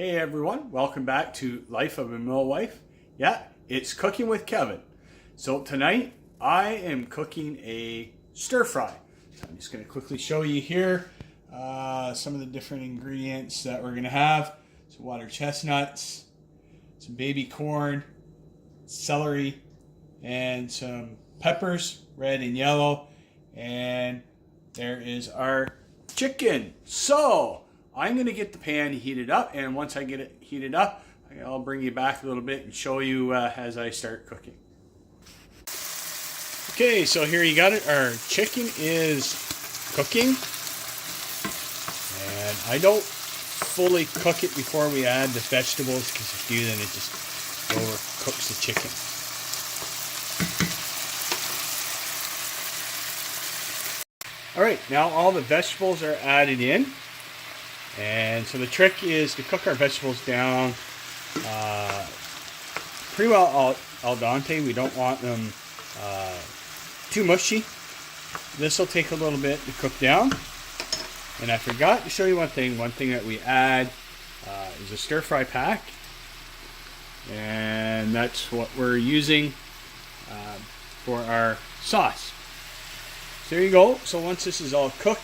Hey everyone, welcome back to Life of a Millwife. Yeah, it's Cooking with Kevin. So tonight I am cooking a stir fry. So I'm just going to quickly show you here some of the different ingredients that we're going to have. Some water chestnuts, some baby corn, celery, and some peppers, red and yellow. And there is our chicken. So I'm going to get the pan heated up, and once I get it heated up, I'll bring you back a little bit and show you as I start cooking. Okay, so here you got it. Our chicken is cooking, and I don't fully cook it before we add the vegetables, because if you do, then it just overcooks the chicken. All right, now all the vegetables are added in. And so the trick is to cook our vegetables down pretty well al dente. We don't want them too mushy. This will take a little bit to cook down. And I forgot to show you one thing. One thing that we add is a stir fry pack. And that's what we're using for our sauce. So there you go. So once this is all cooked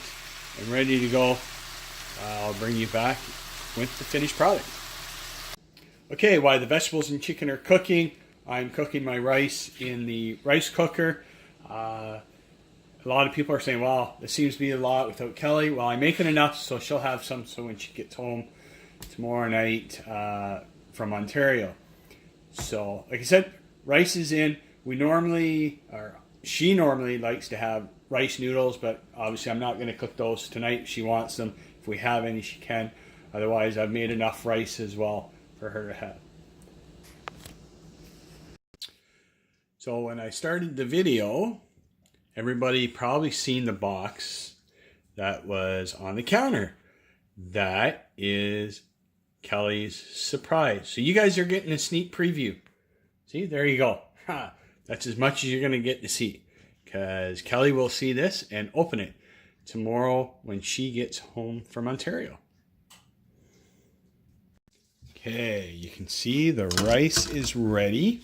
and ready to go, I'll bring you back with the finished product. Okay, while the vegetables and chicken are cooking, I'm cooking my rice in the rice cooker. A lot of people are saying, well, this seems to be a lot without Kelly. Well, I'm making enough, so she'll have some so when she gets home tomorrow night from Ontario. So, like I said, rice is in. She normally likes to have rice noodles, but obviously I'm not going to cook those tonight. If she wants them. If we have any, she can. Otherwise, I've made enough rice as well for her to have. So when I started the video, everybody probably seen the box that was on the counter. That is Kelly's surprise. So you guys are getting a sneak preview. See, there you go. That's as much as you're going to get to see, because Kelly will see this and open it tomorrow when she gets home from Ontario. Okay, you can see the rice is ready.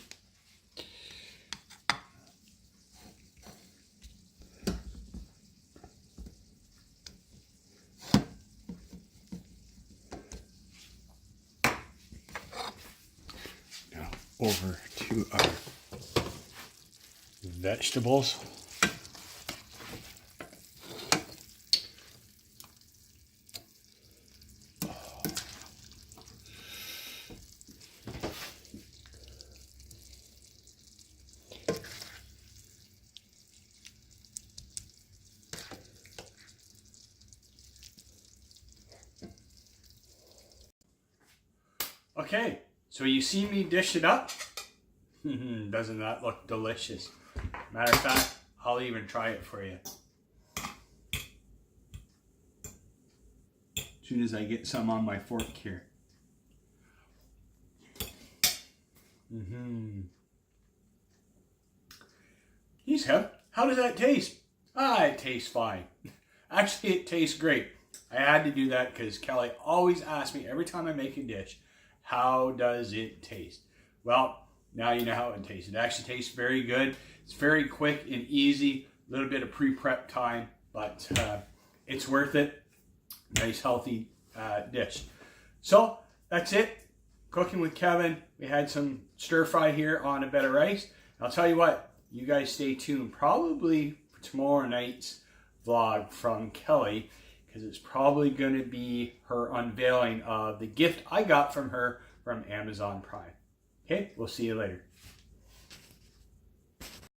Now over to our vegetables. Okay, so you see me dish it up? Doesn't that look delicious? Matter of fact, I'll even try it for you. As soon as I get some on my fork here. Geez, how does that taste? It tastes fine. Actually, it tastes great. I had to do that because Kelly always asks me every time I make a dish, how does it taste? Well, now you know how it tastes. It actually tastes very good. It's very quick and easy. A little bit of pre-prep time, but it's worth it. Nice, healthy dish. So that's it. Cooking with Kevin. We had some stir fry here on a bed of rice. I'll tell you what, you guys stay tuned. Probably for tomorrow night's vlog from Kelly, because it's probably going to be her unveiling of the gift I got from her from Amazon Prime. Okay, we'll see you later.